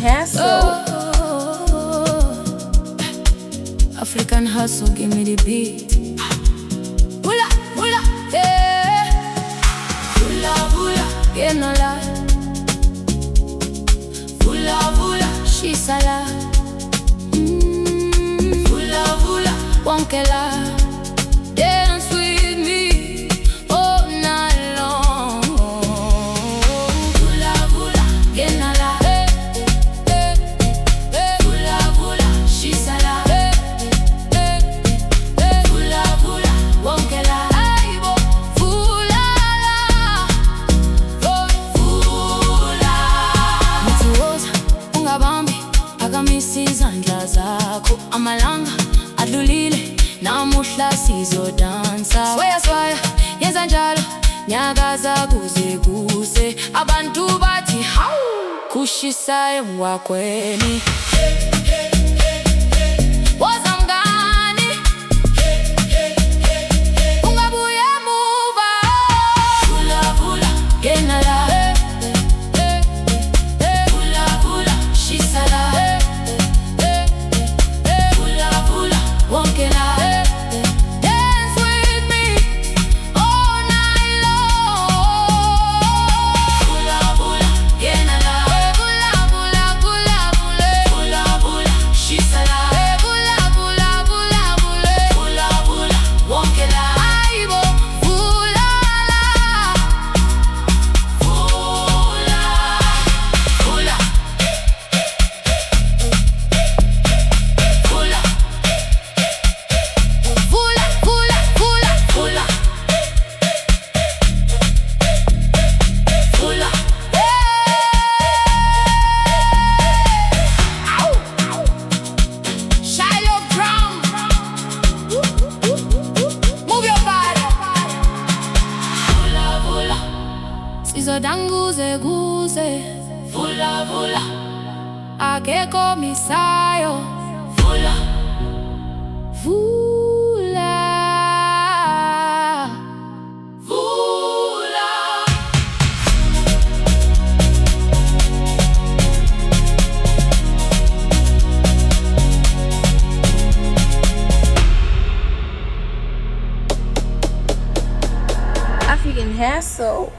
hustle. African hustle, give me the beat. Vula, vula, yeah. Vula, vula, yeah, no lie. Vula, vula, she's alive. Vula, vula, won't get lie. Dance with me all night long. Vula, vula, yeah, no lie. Vula, vula, she's alive. Vula, vula, won't get lie. Vula, vula. Mtuoza, ungabambi, akamisi izandla zakho. Amalanga adlulile, namuhla sizodansa. Swaya swaya, yenza njalo, nyakaza kuze kuse. Abantu bathi hawu, kushisa emwakweni. Woza mngani, ungabuye muva. Vula, vula, yena la. Vula, vula, she's alive. Vula, vula, won't get lie. Dance with me all night long. Vula, vula, yena la. Vula, vula, vula, vula. Vula, vula, she's alive. Vula, vula, vula, vula. Vula, vula, won't get lie. Vula, vula, vula. Vula, vula, vula, vula, vula. Vula. Shiloh Brown. Move your body. Vula, vula. Sizodanguze guze. Vula, vula. Akekho misayo. Vula. Vula. Vula. African hustle.